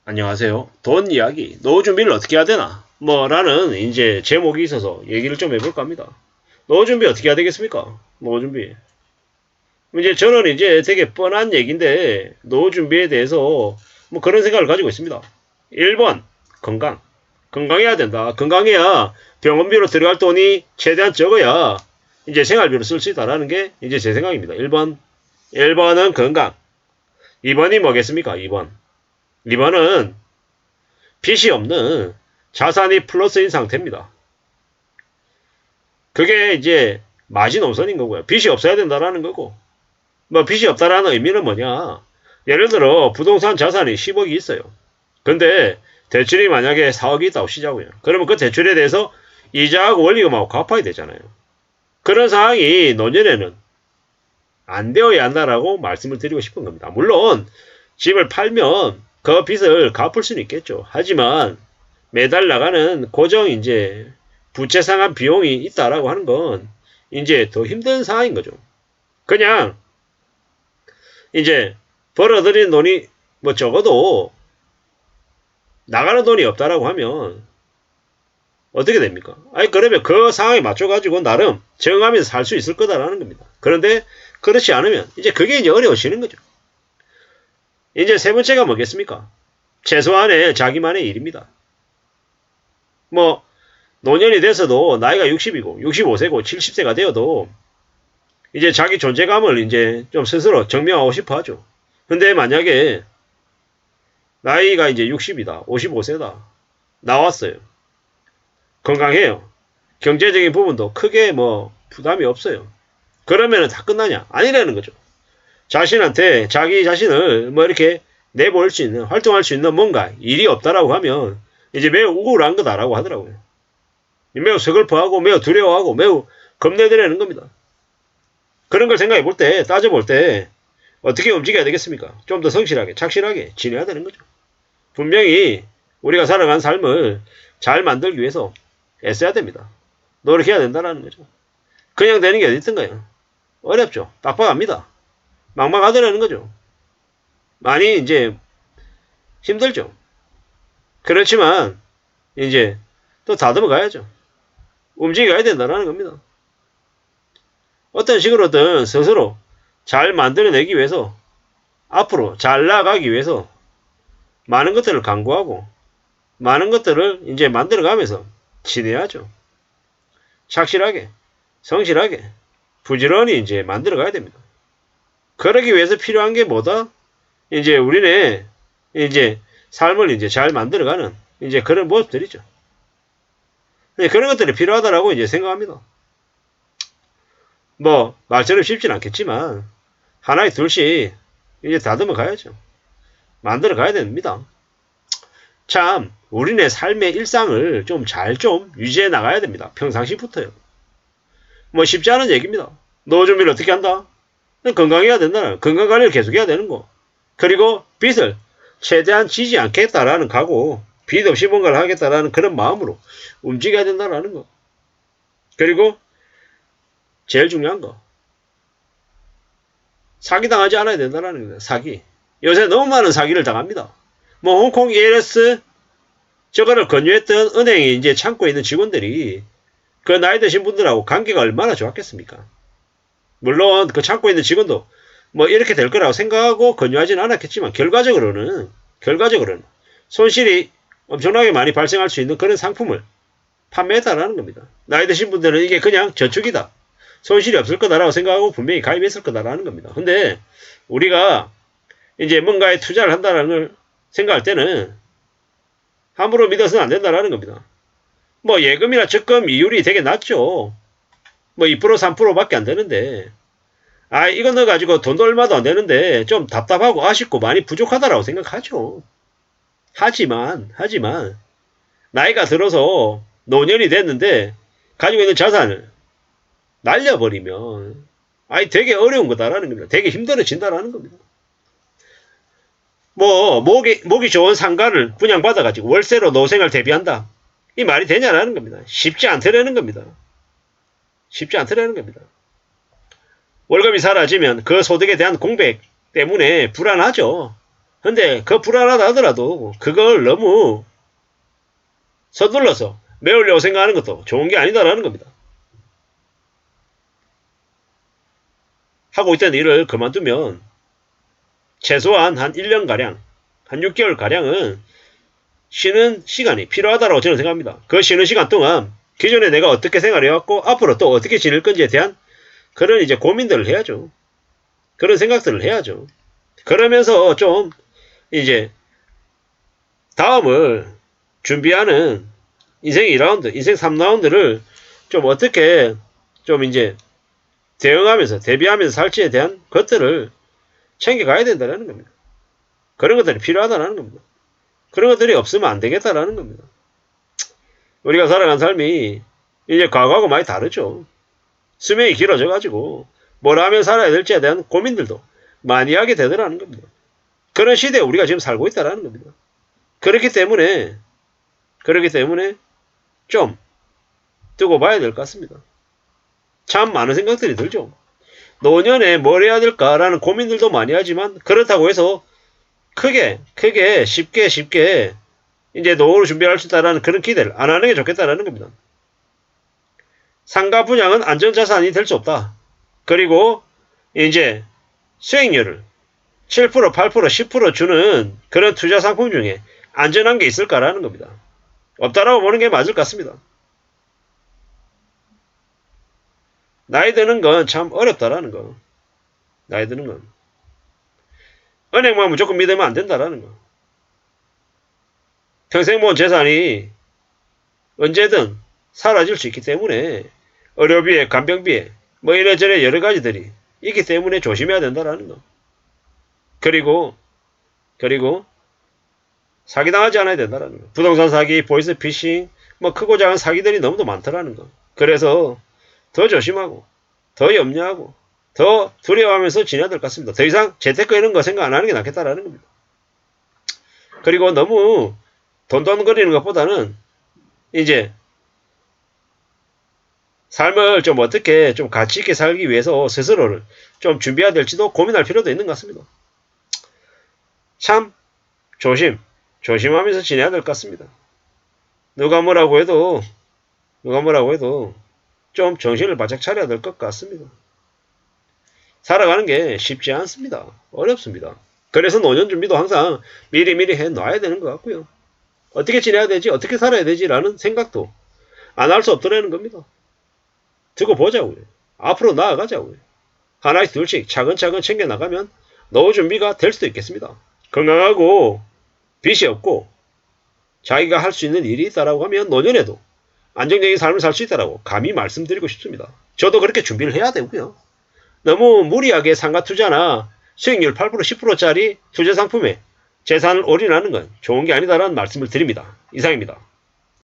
안녕하세요. 돈 이야기, 노후 준비를 어떻게 해야 되나? 라는 이제 제목이 있어서 얘기를 좀 해볼까 합니다. 노후 준비 어떻게 해야 되겠습니까? 노후 준비. 이제 저는 이제 되게 뻔한 얘기인데, 노후 준비에 대해서 그런 생각을 가지고 있습니다. 1번, 건강. 건강해야 된다. 건강해야 병원비로 들어갈 돈이 최대한 적어야 이제 생활비로 쓸 수 있다라는 게 이제 제 생각입니다. 1번은 건강. 2번이 뭐겠습니까? 2번은 빚이 없는 자산이 플러스인 상태입니다. 그게 이제 마지노선인 거고요. 빚이 없어야 된다라는 거고. 빚이 없다라는 의미는 뭐냐? 예를 들어 부동산 자산이 10억이 있어요. 근데 대출이 만약에 4억이 있다고 치자고요. 그러면 그 대출에 대해서 이자하고 원리금하고 갚아야 되잖아요. 그런 상황이 노년에는 안 되어야 한다라고 말씀을 드리고 싶은 겁니다. 물론 집을 팔면 그 빚을 갚을 수는 있겠죠. 하지만 매달 나가는 고정 이제 부채 상환 비용이 있다라고 하는 건 이제 더 힘든 상황인 거죠. 그냥 이제 벌어들인 돈이 적어도 나가는 돈이 없다라고 하면 어떻게 됩니까? 아니 그러면 그 상황에 맞춰가지고 나름 적응하면서 살 수 있을 거다라는 겁니다. 그런데 그렇지 않으면 이제 그게 이제 어려워지는 거죠. 이제 세 번째가 뭐겠습니까? 최소한의 자기만의 일입니다. 노년이 돼서도 나이가 60이고 65세고 70세가 되어도 이제 자기 존재감을 이제 좀 스스로 증명하고 싶어 하죠. 근데 만약에 나이가 이제 60이다, 55세다, 나왔어요. 건강해요. 경제적인 부분도 크게 부담이 없어요. 그러면은 다 끝나냐? 아니라는 거죠. 자신한테 자기 자신을 이렇게 내보일 수 있는, 활동할 수 있는 뭔가 일이 없다라고 하면 이제 매우 우울한 거다라고 하더라고요. 매우 서글퍼하고 매우 두려워하고 매우 겁내드리는 겁니다. 그런 걸 생각해 볼 때, 따져볼 때 어떻게 움직여야 되겠습니까? 좀 더 성실하게, 착실하게 지내야 되는 거죠. 분명히 우리가 살아간 삶을 잘 만들기 위해서 애써야 됩니다. 노력해야 된다는 거죠. 그냥 되는 게 어디 있던가요? 어렵죠. 빡빡합니다. 막막하더라는 거죠. 많이 이제 힘들죠. 그렇지만 이제 또 다듬어 가야죠. 움직여야 된다는 겁니다. 어떤 식으로든 스스로 잘 만들어내기 위해서 앞으로 잘 나가기 위해서 많은 것들을 강구하고 많은 것들을 이제 만들어가면서 지내야죠. 착실하게, 성실하게, 부지런히 이제 만들어가야 됩니다. 그러기 위해서 필요한 게 뭐다? 이제 우리네 이제 삶을 이제 잘 만들어가는 이제 그런 모습들이죠. 그런 것들이 필요하다라고 이제 생각합니다. 말처럼 쉽진 않겠지만 하나에 둘씩 이제 다듬어 가야죠. 만들어 가야 됩니다. 참 우리네 삶의 일상을 좀 잘 유지해 나가야 됩니다. 평상시부터요. 쉽지 않은 얘기입니다. 노후 준비를 어떻게 한다? 건강해야 된다. 건강관리를 계속해야 되는 거. 그리고 빚을 최대한 지지 않겠다라는 각오, 빚 없이 뭔가를 하겠다라는 그런 마음으로 움직여야 된다라는 거. 그리고 제일 중요한 거, 사기당하지 않아야 된다는 거예요. 사기. 요새 너무 많은 사기를 당합니다. 홍콩 ELS 저거를 권유했던 은행에 이제 창고에 있는 직원들이 그 나이 드신 분들하고 관계가 얼마나 좋았겠습니까? 물론 그 창고에 있는 직원도 이렇게 될 거라고 생각하고 권유하지는 않았겠지만 결과적으로는 손실이 엄청나게 많이 발생할 수 있는 그런 상품을 판매했다라는 겁니다. 나이 드신 분들은 이게 그냥 저축이다, 손실이 없을 거다라고 생각하고 분명히 가입했을 거다라는 겁니다. 근데 우리가 이제 뭔가에 투자를 한다는 걸 생각할 때는 함부로 믿어서는 안 된다라는 겁니다. 예금이나 적금 이율이 되게 낮죠. 2% 3%밖에 안 되는데 이거 넣어가지고 돈도 얼마도 안 되는데 좀 답답하고 아쉽고 많이 부족하다라고 생각하죠. 하지만 나이가 들어서 노년이 됐는데 가지고 있는 자산을 날려버리면 되게 어려운 거다라는 겁니다. 되게 힘들어진다라는 겁니다. 목이 좋은 상가를 분양받아가지고 월세로 노생을 대비한다. 이 말이 되냐라는 겁니다. 쉽지 않더라는 겁니다. 월급이 사라지면 그 소득에 대한 공백 때문에 불안하죠. 근데 그 불안하다 하더라도 그걸 너무 서둘러서 메우려고 생각하는 것도 좋은 게 아니다라는 겁니다. 하고 있던 일을 그만두면 최소한 한 1년가량, 한 6개월가량은 쉬는 시간이 필요하다고 저는 생각합니다. 그 쉬는 시간 동안 기존에 내가 어떻게 생활해왔고 앞으로 또 어떻게 지낼 건지에 대한 그런 이제 고민들을 해야죠. 그런 생각들을 해야죠. 그러면서 좀 이제 다음을 준비하는 인생 2라운드, 인생 3라운드를 좀 어떻게 좀 이제 대응하면서 대비하면서 살지에 대한 것들을 챙겨가야 된다는 겁니다. 그런 것들이 필요하다는 겁니다. 그런 것들이 없으면 안 되겠다라는 겁니다. 우리가 살아간 삶이 이제 과거하고 많이 다르죠. 수명이 길어져가지고 뭘 하면 살아야 될지에 대한 고민들도 많이 하게 되더라는 겁니다. 그런 시대에 우리가 지금 살고 있다는 겁니다. 그렇기 때문에 좀 두고 봐야 될 것 같습니다. 참 많은 생각들이 들죠. 노년에 뭘 해야 될까라는 고민들도 많이 하지만 그렇다고 해서 크게 쉽게 이제 노후를 준비할 수 있다는 그런 기대를 안 하는 게 좋겠다라는 겁니다. 상가 분양은 안전자산이 될 수 없다. 그리고 이제 수익률을 7%, 8%, 10% 주는 그런 투자 상품 중에 안전한 게 있을까라는 겁니다. 없다라고 보는 게 맞을 것 같습니다. 나이 드는 건 참 어렵다라는 거. 나이 드는 건. 은행만 무조건 믿으면 안 된다라는 거. 평생 모은 재산이 언제든 사라질 수 있기 때문에 의료비에, 간병비에, 뭐 이래저래 여러 가지들이 있기 때문에 조심해야 된다라는 거. 그리고 사기당하지 않아야 된다라는 거. 부동산 사기, 보이스피싱, 뭐 크고 작은 사기들이 너무도 많더라는 거. 그래서 더 조심하고, 더 염려하고, 더 두려워하면서 지내야 될 것 같습니다. 더 이상 재테크 이런 거 생각 안 하는 게 낫겠다라는 겁니다. 그리고 너무 돈돈거리는 것보다는 이제 삶을 좀 어떻게 좀 가치 있게 살기 위해서 스스로를 좀 준비해야 될지도 고민할 필요도 있는 것 같습니다. 참 조심하면서 지내야 될 것 같습니다. 누가 뭐라고 해도 좀 정신을 바짝 차려야 될 것 같습니다. 살아가는 게 쉽지 않습니다. 어렵습니다. 그래서 노년 준비도 항상 미리 해놔야 되는 것 같고요. 어떻게 지내야 되지, 어떻게 살아야 되지라는 생각도 안 할 수 없더라는 겁니다. 두고 보자고요. 앞으로 나아가자고요. 하나씩 둘씩 차근차근 챙겨나가면 노후 준비가 될 수도 있겠습니다. 건강하고 빚이 없고 자기가 할 수 있는 일이 있다라고 하면 노년에도 안정적인 삶을 살 수 있다라고 감히 말씀드리고 싶습니다. 저도 그렇게 준비를 해야 되고요. 너무 무리하게 상가 투자나 수익률 8%, 10%짜리 투자 상품에 재산을 올인하는 건 좋은 게 아니다라는 말씀을 드립니다. 이상입니다.